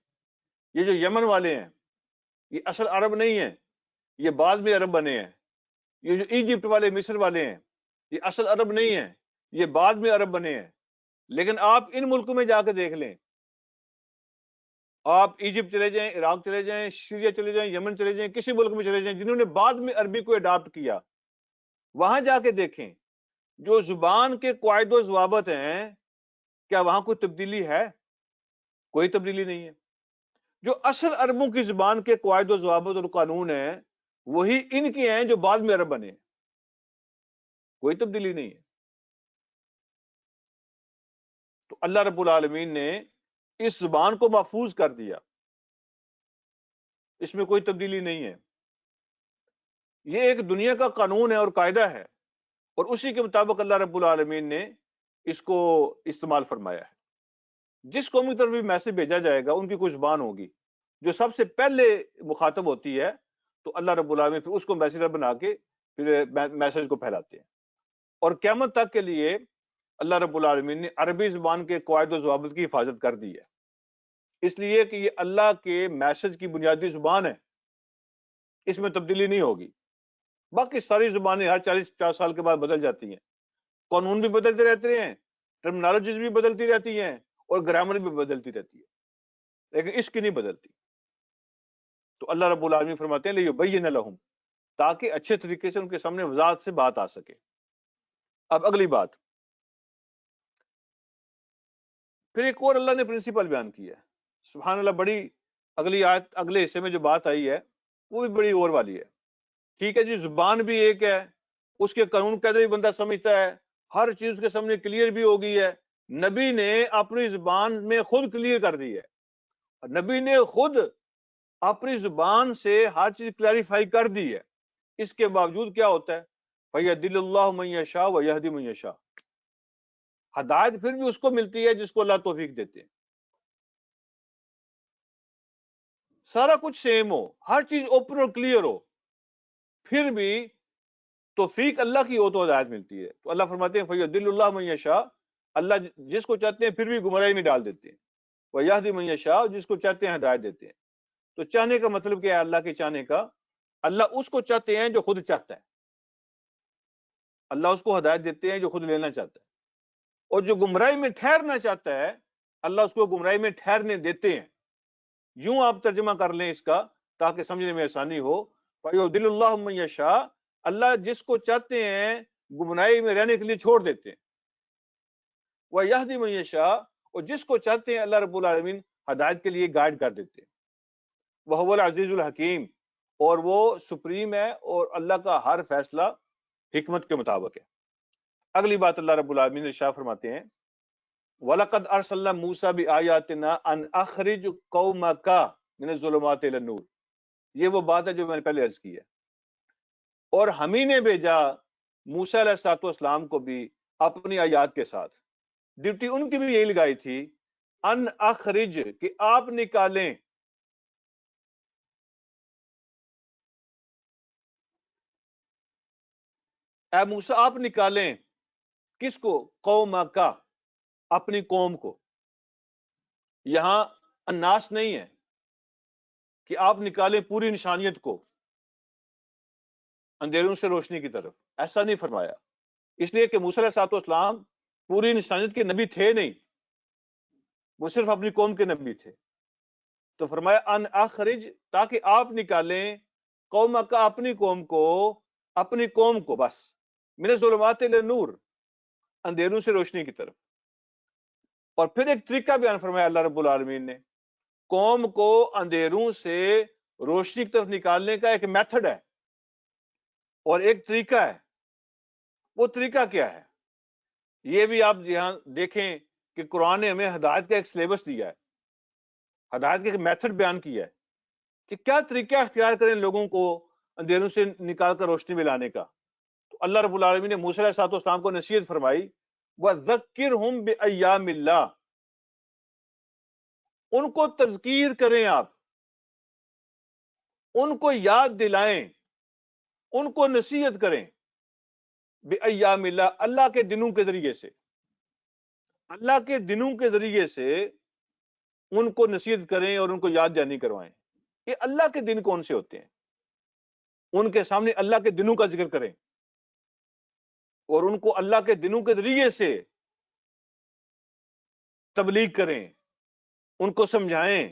یہ جو یمن والے ہیں، یہ اصل عرب نہیں ہیں، یہ بعد میں عرب بنے ہیں۔ یہ جو ایجپٹ والے، مصر والے ہیں، یہ اصل عرب نہیں ہیں، یہ بعد میں عرب بنے ہیں۔ لیکن آپ ان ملکوں میں جا کے دیکھ لیں، آپ ایجپٹ چلے جائیں، عراق چلے جائیں، سیریا چلے جائیں، یمن چلے جائیں، کسی ملک میں چلے جائیں جنہوں نے بعد میں عربی کو اڈاپٹ کیا، وہاں جا کے دیکھیں جو زبان کے قواعد و ضوابط ہیں، کیا وہاں کوئی تبدیلی ہے؟ کوئی تبدیلی نہیں ہے۔ جو اصل عربوں کی زبان کے قواعد و ضوابط اور قانون ہیں، وہی ان کے ہیں جو بعد میں عرب بنے ہیں۔ کوئی تبدیلی نہیں ہے۔ تو اللہ رب العالمین نے اس زبان کو محفوظ کر دیا، اس میں کوئی تبدیلی نہیں ہے۔ یہ ایک دنیا کا قانون ہے اور قاعدہ ہے، اور اسی کے مطابق اللہ رب العالمین نے اس کو استعمال فرمایا ہے۔ جس قوم کی طرف بھی میسج بھیجا جائے گا، ان کی کوئی زبان ہوگی جو سب سے پہلے مخاطب ہوتی ہے، تو اللہ رب العالمین پھر اس کو میسنجر بنا کے پھر میسج کو پھیلاتے ہیں۔ اور قیامت تک کے لیے اللہ رب العالمین نے عربی زبان کے قواعد و ضوابط کی حفاظت کر دی ہے، اس لیے کہ یہ اللہ کے میسج کی بنیادی زبان ہے، اس میں تبدیلی نہیں ہوگی۔ باقی ساری زبانیں ہر 40-50 سال کے بعد بدل جاتی ہیں، قانون بھی بدلتے رہتے ہیں، ٹرمنالوجیز بھی بدلتی رہتی ہیں، اور گرامر بھی بدلتی رہتی ہے، لیکن اس کی نہیں بدلتی۔ تو اللہ رب العالمین فرماتے ہیں لِيُبَيِّنَ لَهُمْ، تاکہ اچھے طریقے سے ان کے سامنے وضاحت سے بات آ سکے۔ اب اگلی بات، پھر ایک اور اللہ نے پرنسپل بیان کیا ہے، سبحان اللہ، بڑی اگلی آیت، اگلے حصے میں جو بات آئی ہے وہ بھی بڑی اور والی ہے۔ ٹھیک ہے جی، زبان بھی ایک ہے، اس کے قانون قاعدے بھی بندہ سمجھتا ہے، ہر چیز کے سامنے کلیئر بھی ہو گئی ہے۔ نبی نے اپنی زبان میں خود کلیئر کر دی ہے، نبی نے خود اپنی زبان سے ہر چیز کلیریفائی کر دی ہے۔ اس کے باوجود کیا ہوتا ہے؟ فَيَضِلُّ اللَّهُ مَن يَشَاءُ وَيَهْدِي مَن يَشَاءُ، ہدایت پھر بھی اس کو ملتی ہے جس کو اللہ توفیق دیتے ہیں۔ سارا کچھ سیم ہو، ہر چیز اوپن اور کلیئر ہو، پھر بھی توفیق اللہ کی ہو تو ہدایت ملتی ہے۔ تو اللہ فرماتے ہیں فَيَضِلُّ اللَّهُ مَن يَشَاءُ، اللہ جس کو چاہتے ہیں پھر بھی گمراہی میں ڈال دیتے ہیں، وَيَهْدِي مَن يَشَاءُ، جس کو چاہتے ہیں ہدایت دیتے ہیں۔ تو چاہنے کا مطلب کیا ہے اللہ کے چاہنے کا؟ اللہ اس کو چاہتے ہیں جو خود چاہتا ہے، اللہ اس کو ہدایت دیتے ہیں جو خود لینا چاہتا ہے، اور جو گمراہی میں ٹھہرنا چاہتا ہے اللہ اس کو گمراہی میں ٹھہرنے دیتے ہیں۔ یوں آپ ترجمہ کر لیں اس کا تاکہ سمجھنے میں آسانی ہو۔ فَيُضِلُّ اللَّهُ مَن يَشَاءُ، اللہ جس کو چاہتے ہیں گمراہی میں رہنے کے لیے چھوڑ دیتے ہیں، وَيَهْدِي مَن يَشَاءُ، اور جس کو چاہتے ہیں اللہ رب العالمین ہدایت کے لیے گائیڈ کر دیتے ہیں۔ وَهُوَ الْعَزِيزُ الْحَكِيمُ، اور وہ سپریم ہے اور اللہ کا ہر فیصلہ حکمت کے مطابق ہے۔ اگلی بات اللہ رب العالمین ارشاد فرماتے ہیں وَلَقَدْ أَرْسَلْنَا مُوسَىٰ بِآيَاتِنَا أَنْ أَخْرِجْ قَوْمَكَ مِنَ الظُّلُمَاتِ إِلَى النُّورِ، یہ وہ بات ہے جو میں نے پہلے عرض کی ہے. اور ہم ہی نے بھیجا موسیٰ علیہ الصلوۃ والسلام کو بھی اپنی آیات کے ساتھ. ڈیوٹی ان کی بھی یہی لگائی تھی، ان اخرج، کہ آپ نکالیں. اے موسیٰ آپ نکالیں کس کو؟ قوم کا، اپنی قوم کو. یہاں الناس نہیں ہے کہ آپ نکالیں پوری انسانیت کو اندھیروں سے روشنی کی طرف، ایسا نہیں فرمایا. اس لیے کہ موسیٰ علیہ الصلوۃ والسلام پوری انسانیت کے نبی تھے نہیں، وہ صرف اپنی قوم کے نبی تھے. تو فرمایا ان اخرج، تاکہ آپ نکالیں قوم کا، اپنی قوم کو، اپنی قوم کو بس، من الظلمات الی النور، اندھیروں سے روشنی کی طرف. اور پھر ایک طریقہ بیان فرمایا اللہ رب العالمین نے، قوم کو اندھیروں سے روشنی کی طرف نکالنے کا ایک میتھڈ ہے اور ایک طریقہ ہے. وہ طریقہ کیا ہے؟ یہ بھی آپ یہاں دیکھیں کہ قرآن نے ہمیں ہدایت کا ایک سلیبس دیا ہے، ہدایت کا ایک میتھڈ بیان کیا ہے کہ کیا طریقہ اختیار کریں لوگوں کو اندھیروں سے نکال کر روشنی میں لانے کا. تو اللہ رب العالمین نے موسیٰ علیہ الصلوۃ والسلام کو نصیحت فرمائی، وَذَكِّرْهُمْ بِأَيَّامِ اللَّهِ، ان کو تذکیر کریں، آپ ان کو یاد دلائیں، ان کو نصیحت کریں، بِأَيَّامِ اللَّهِ، اللہ کے دنوں کے ذریعے سے، اللہ کے دنوں کے ذریعے سے ان کو نصیحت کریں اور ان کو یاد دہانی کروائیں. یہ اللہ کے دن کون سے ہوتے ہیں؟ ان کے سامنے اللہ کے دنوں کا ذکر کریں اور ان کو اللہ کے دنوں کے ذریعے سے تبلیغ کریں، ان کو سمجھائیں،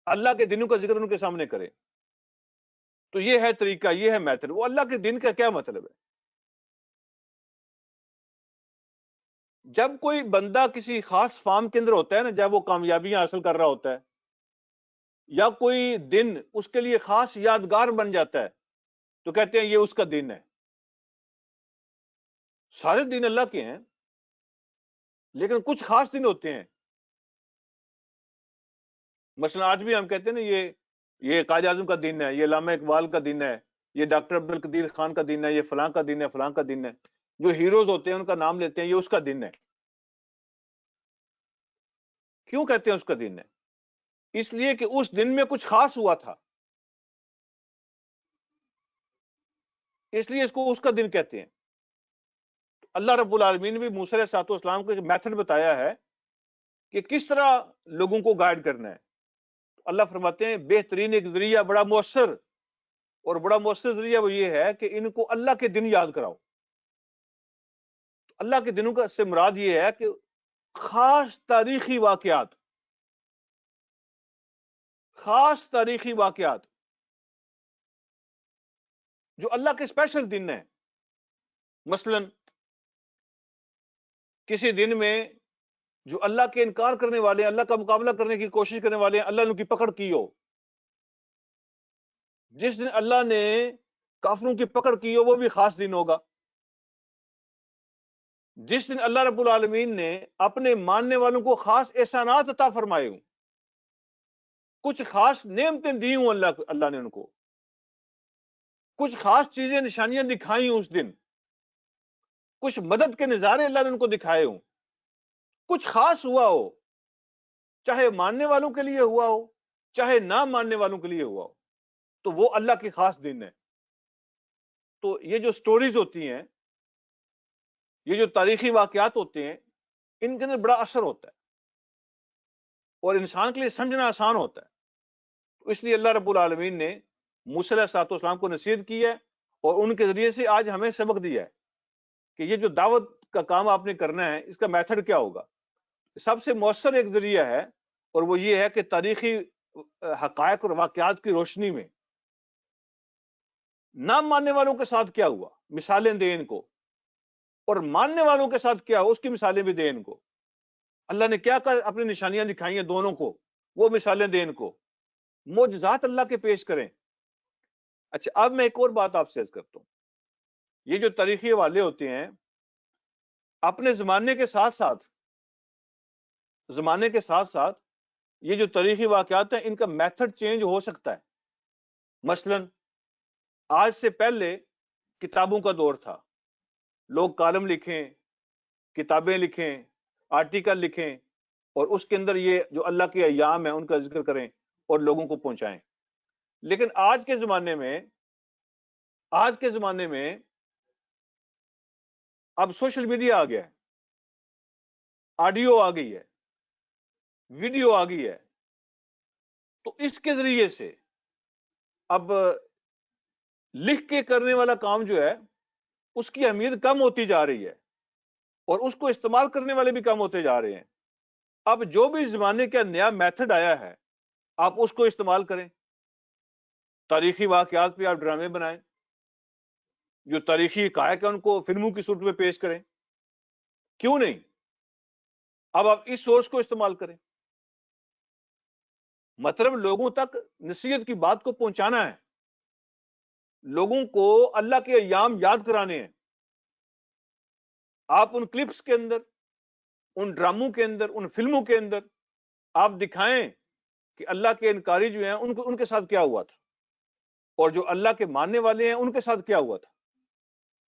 اللہ کے دنوں کا ذکر ان کے سامنے کریں. تو یہ ہے طریقہ، یہ ہے میتھڈ. وہ اللہ کے دن کا کیا مطلب ہے؟ جب کوئی بندہ کسی خاص فارم کے اندر ہوتا ہے نا، جب وہ کامیابیاں حاصل کر رہا ہوتا ہے یا کوئی دن اس کے لیے خاص یادگار بن جاتا ہے، تو کہتے ہیں یہ اس کا دن ہے. سارے دن اللہ کے ہیں لیکن کچھ خاص دن ہوتے ہیں. مثلا آج بھی ہم کہتے ہیں نا یہ قائد اعظم کا دن ہے، یہ علامہ اقبال کا دن ہے، یہ ڈاکٹر عبدالقدیر خان کا دن ہے، یہ فلاں کا دن ہے، فلاں کا دن ہے. جو ہیروز ہوتے ہیں ان کا نام لیتے ہیں، یہ اس کا دن ہے. کیوں کہتے ہیں اس کا دن ہے؟ اس لیے کہ اس دن میں کچھ خاص ہوا تھا، اس لیے اس کو اس کا دن کہتے ہیں. اللہ رب العالمین نے بھی موسیٰ علیہ الصلوۃ والسلام کو ایک میتھڈ بتایا ہے کہ کس طرح لوگوں کو گائیڈ کرنا ہے. اللہ فرماتے ہیں بہترین ایک ذریعہ، بڑا مؤثر اور بڑا مؤثر ذریعہ وہ یہ ہے کہ ان کو اللہ کے دن یاد کراؤ. اللہ کے دنوں کا سے مراد یہ ہے کہ خاص تاریخی واقعات، خاص تاریخی واقعات جو اللہ کے اسپیشل دن ہیں. مثلا کسی دن میں جو اللہ کے انکار کرنے والے ہیں، اللہ کا مقابلہ کرنے کی کوشش کرنے والے ہیں، اللہ نے ان کی پکڑ کی ہو. جس دن اللہ نے کافروں کی پکڑ کی ہو وہ بھی خاص دن ہوگا. جس دن اللہ رب العالمین نے اپنے ماننے والوں کو خاص احسانات عطا فرمائے ہوں، کچھ خاص نعمتیں دی ہوں اللہ نے ان کو، کچھ خاص چیزیں نشانیاں دکھائی ہوں، اس دن کچھ مدد کے نظارے اللہ نے ان کو دکھائے ہوں، کچھ خاص ہوا ہو، چاہے ماننے والوں کے لیے ہوا ہو چاہے نہ ماننے والوں کے لیے ہوا ہو، تو وہ اللہ کی خاص دن ہے. تو یہ جو سٹوریز ہوتی ہیں، یہ جو تاریخی واقعات ہوتے ہیں، ان کے اندر بڑا اثر ہوتا ہے اور انسان کے لیے سمجھنا آسان ہوتا ہے. تو اس لیے اللہ رب العالمین نے موسیٰ علیہ الصلوۃ والسلام کو نصیحت کی ہے اور ان کے ذریعے سے آج ہمیں سبق دیا ہے کہ یہ جو دعوت کا کام آپ نے کرنا ہے، اس کا میتھڈ کیا ہوگا. سب سے مؤثر ایک ذریعہ ہے اور وہ یہ ہے کہ تاریخی حقائق اور واقعات کی روشنی میں نہ ماننے والوں کے ساتھ کیا ہوا مثالیں دیں ان کو، اور ماننے والوں کے ساتھ کیا ہوا اس کی مثالیں بھی دیں ان کو. اللہ نے کیا اپنی نشانیاں دکھائی ہیں دونوں کو، وہ مثالیں دیں ان کو، معجزات اللہ کے پیش کریں. اچھا اب میں ایک اور بات آپ سے عرض کرتا ہوں. یہ جو تاریخی حوالے ہوتے ہیں، اپنے زمانے کے ساتھ ساتھ یہ جو تاریخی واقعات ہیں ان کا میتھڈ چینج ہو سکتا ہے. مثلاً آج سے پہلے کتابوں کا دور تھا، لوگ کالم لکھیں، کتابیں لکھیں، آرٹیکل لکھیں، اور اس کے اندر یہ جو اللہ کے ایام ہیں ان کا ذکر کریں اور لوگوں کو پہنچائیں. لیکن آج کے زمانے میں اب سوشل میڈیا آ گیا ہے، آڈیو آ گئی ہے، ویڈیو آ گئی ہے، تو اس کے ذریعے سے اب لکھ کے کرنے والا کام جو ہے اس کی اہمیت کم ہوتی جا رہی ہے، اور اس کو استعمال کرنے والے بھی کم ہوتے جا رہے ہیں. اب جو بھی زمانے کا نیا میتھڈ آیا ہے آپ اس کو استعمال کریں. تاریخی واقعات پہ آپ ڈرامے بنائیں، جو تاریخی حقائق ہیں ان کو فلموں کی صورت میں پیش کریں. کیوں نہیں؟ اب آپ اس سورس کو استعمال کریں. مطلب لوگوں تک نصیحت کی بات کو پہنچانا ہے، لوگوں کو اللہ کے ایام یاد کرانے ہیں. آپ ان کلپس کے اندر، ان ڈراموں کے اندر، ان فلموں کے اندر آپ دکھائیں کہ اللہ کے انکاری جو ہیں ان کے ساتھ کیا ہوا تھا، اور جو اللہ کے ماننے والے ہیں ان کے ساتھ کیا ہوا تھا.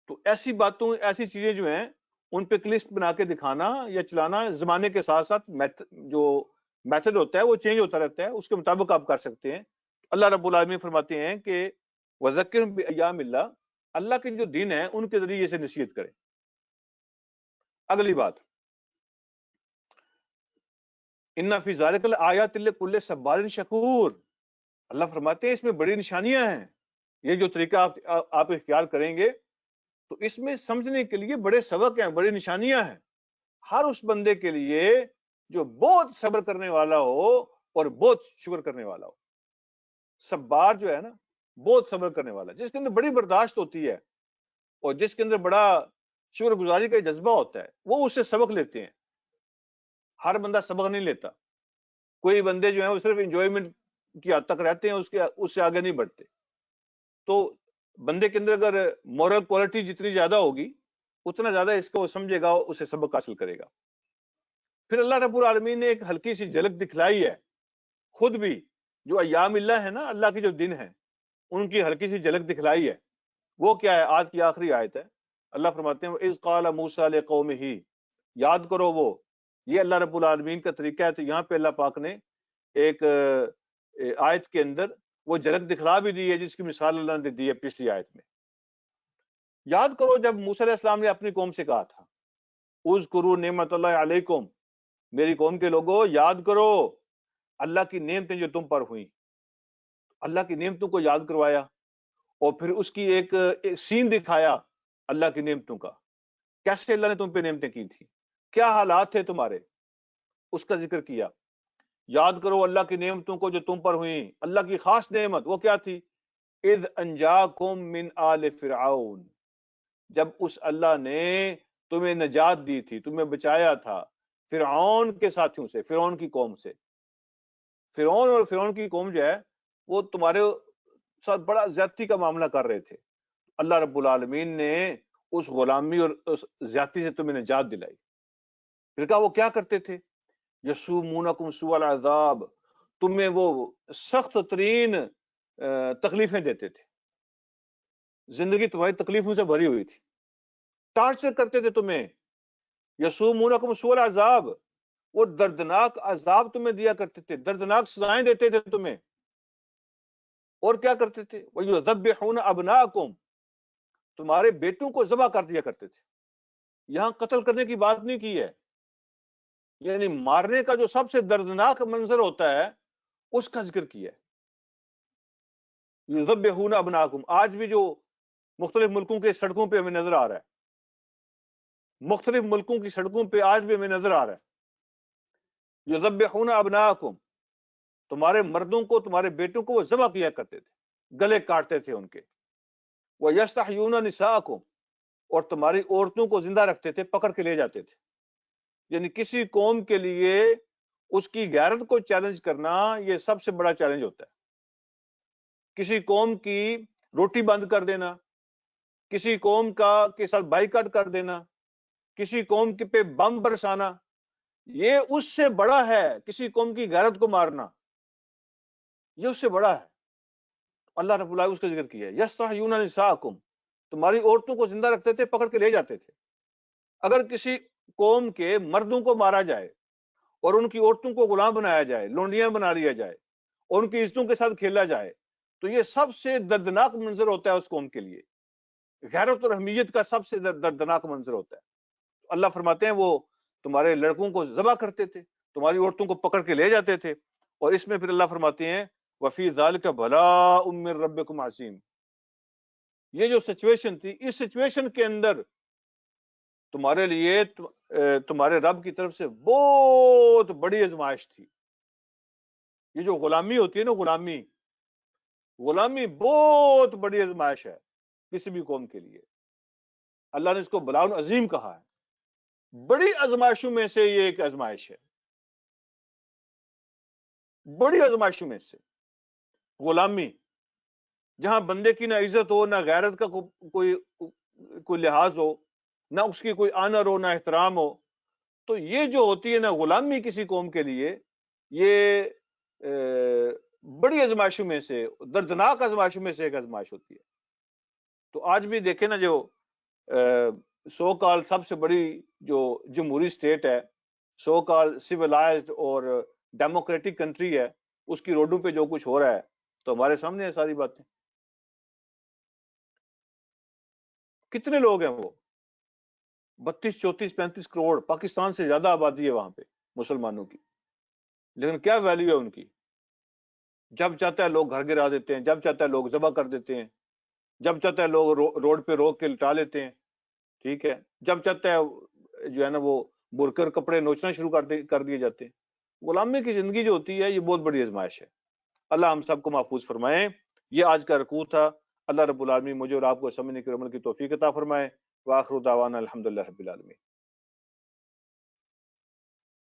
تو ایسی باتوں، ایسی چیزیں جو ہیں ان پہ کلپس بنا کے دکھانا یا چلانا زمانے کے ساتھ ساتھ جو میتھڈ ہوتا ہے وہ چینج ہوتا رہتا ہے، اس کے مطابق آپ کر سکتے ہیں. اللہ رب العالمین فرماتے ہیں کہ وَذَكِّرْ بِأَيَّامِ اللَّهِ، اللہ کے جو دن ہیں ان کے ذریعے سے نصیحت کریں. اگلی بات، اِنَّ فِي ذَلِكَ لَآيَاتٍ لِكُلِّ صَبَّارٍ شَكُورٍ، اللہ فرماتے ہیں اس میں بڑی نشانیاں ہیں. یہ جو طریقہ آپ اختیار کریں گے تو اس میں سمجھنے کے لیے بڑے سبق ہیں، بڑی نشانیاں ہیں ہر اس بندے کے لیے جو بہت صبر کرنے والا ہو اور بہت شکر کرنے والا ہو. صبار جو ہے نا، بہت صبر کرنے والا، جس کے اندر بڑی برداشت ہوتی ہے اور جس کے اندر بڑا شکر گزاری کا جذبہ ہوتا ہے، وہ اس سے سبق لیتے ہیں. ہر بندہ سبق نہیں لیتا. کوئی بندے جو ہیں وہ صرف انجوائمنٹ کی حد تک رہتے ہیں، اس سے آگے نہیں بڑھتے. تو بندے کے اندر اگر مورل کوالٹی جتنی زیادہ ہوگی اتنا زیادہ اس کو سمجھے گا، اسے سبق حاصل کرے گا. پھر اللہ رب العالمین نے ایک ہلکی سی جھلک دکھلائی ہے خود بھی، جو ایام اللہ ہے نا، اللہ کے جو دن ہیں ان کی ہلکی سی جھلک دکھلائی ہے. وہ کیا ہے؟ آج کی آخری آیت ہے. اللہ فرماتے ہیں وَإِذْ قَالَ مُوسَىٰ لِقَوْمِهِ، یاد کرو وہ، یہ اللہ رب العالمین کا طریقہ ہے. تو یہاں پہ اللہ پاک نے ایک آیت کے اندر وہ جھلک دکھلا بھی دی ہے جس کی مثال اللہ نے دی ہے پچھلی آیت میں. یاد کرو جب موسیٰ علیہ السلام نے اپنی قوم سے کہا تھا اذکروا نعمت اللہ علیکم، میری قوم کے لوگوں یاد کرو اللہ کی نعمتیں جو تم پر ہوئیں. اللہ کی نعمتوں کو یاد کروایا اور پھر اس کی ایک سین دکھایا اللہ کی نعمتوں کا، کیسے اللہ نے تم پہ نعمتیں کی تھی، کیا حالات تھے تمہارے، اس کا ذکر کیا. یاد کرو اللہ کی نعمتوں کو جو تم پر ہوئیں. اللہ کی خاص نعمت وہ کیا تھی؟ اذ انجاکم من آل فرعون، جب اس اللہ نے تمہیں نجات دی تھی، تمہیں بچایا تھا فرعون کے ساتھیوں سے، فرعون کی قوم سے. فرعون اور فرعون کی قوم جو ہے وہ تمہارے ساتھ بڑا زیادتی کا معاملہ کر رہے تھے. اللہ رب العالمین نے اس غلامی اور اس زیادتی سے تمہیں نجات دلائی. پھر کہا وہ کیا کرتے تھے؟ یسومونکم سوء العذاب، تمہیں وہ سخت ترین تکلیفیں دیتے تھے. زندگی تمہاری تکلیفوں سے بھری ہوئی تھی، ٹارچر کرتے تھے تمہیں. یسومونکم سوء العذاب، وہ دردناک عذاب تمہیں دیا کرتے تھے، دردناک سزائیں دیتے تھے تمہیں. اور کیا کرتے تھے؟ وَيُذَبِّحُونَ أَبْنَاءَكُمْ، تمہارے بیٹوں کو ذبح کر دیا کرتے تھے. یہاں قتل کرنے کی بات نہیں کی ہے، یعنی مارنے کا جو سب سے دردناک منظر ہوتا ہے اس کا ذکر کیا ہے. یذبحون ابناکم، آج بھی جو مختلف ملکوں کے سڑکوں پہ ہمیں نظر آ رہا ہے، مختلف ملکوں کی سڑکوں پہ آج بھی ہمیں نظر آ رہا ہے. یذبحون ابناکم، تمہارے مردوں کو، تمہارے بیٹوں کو وہ ذبح کیا کرتے تھے، گلے کاٹتے تھے ان کے. وَيَسْتَحْيُونَ نِسَاءَكُمْ، اور تمہاری عورتوں کو زندہ رکھتے تھے، پکڑ کے لے جاتے تھے. یعنی کسی قوم کے لیے اس کی غیرت کو چیلنج کرنا یہ سب سے بڑا چیلنج ہوتا ہے. کسی قوم کی روٹی بند کر دینا، کسی قوم کے ساتھ بائیکاٹ کر دینا، کسی قوم کے پہ بم برسانا، یہ اس سے بڑا ہے. کسی قوم کی غیرت کو مارنا یہ اس سے بڑا ہے. اللہ رب العالمین اس کا ذکر کیا ہے، یستحیون نساءکم، تمہاری عورتوں کو زندہ رکھتے تھے، پکڑ کے لے جاتے تھے۔ اگر کسی قوم کے مردوں کو مارا جائے اور ان کی عورتوں کو غلام بنایا جائے، لونڈیاں بنا لیا جائے اور ان کی عزتوں کے ساتھ کھیلا جائے، تو یہ سب سے دردناک منظر ہوتا ہے اس قوم کے لیے، غیرت اور اہمیت کا سب سے دردناک منظر ہوتا ہے۔ اللہ فرماتے ہیں وہ تمہارے لڑکوں کو ذبح کرتے تھے، تمہاری عورتوں کو پکڑ کے لے جاتے تھے، اور اس میں پھر اللہ فرماتے ہیں وفی ذالک بلاء من ربکم عظیم، یہ جو سچویشن تھی، اس سچویشن کے اندر تمہارے لیے تمہارے رب کی طرف سے بہت بڑی آزمائش تھی۔ یہ جو غلامی ہوتی ہے نا، غلامی بہت بڑی آزمائش ہے کسی بھی قوم کے لیے۔ اللہ نے اس کو بلاء عظیم کہا ہے، بڑی آزمائشوں میں سے یہ ایک آزمائش ہے، بڑی آزمائشوں میں سے غلامی، جہاں بندے کی نہ عزت ہو، نہ غیرت کا کوئی لحاظ ہو، نہ اس کی کوئی آنر ہو، نہ احترام ہو، تو یہ جو ہوتی ہے نا غلامی کسی قوم کے لیے، یہ بڑی آزمائشوں میں سے، دردناک آزمائشوں میں سے ایک آزمائش ہوتی ہے۔ تو آج بھی دیکھیں نا، جو سو کال سب سے بڑی جو جمہوری اسٹیٹ ہے، سو کال سیولائزڈ اور ڈیموکریٹک کنٹری ہے، اس کی روڈوں پہ جو کچھ ہو رہا ہے تو ہمارے سامنے ہے ساری باتیں۔ کتنے لوگ ہیں وہ؟ 32 34 35 کروڑ، پاکستان سے زیادہ آبادی ہے وہاں پہ مسلمانوں کی، لیکن کیا ویلیو ہے ان کی؟ جب چاہتا ہے لوگ گھر گرا دیتے ہیں، جب چاہتا ہے لوگ ذبح کر دیتے ہیں، جب چاہتا ہے لوگ روڈ پہ روک کے لٹا لیتے ہیں، ٹھیک ہے، جب چاہتا ہے جو ہے نا وہ برکر کپڑے نوچنا شروع کر دیے جاتے ہیں۔ غلامی کی زندگی جو ہوتی ہے یہ بہت بڑی آزمائش ہے۔ اللہ ہم سب کو محفوظ فرمائے۔ یہ آج کا رکوع تھا۔ اللہ رب العالمین مجھے اور آپ کو سمجھنے کی اور عمل کی توفیق عطا فرمائے۔ وآخر دعوانا الحمدللہ رب العالمین۔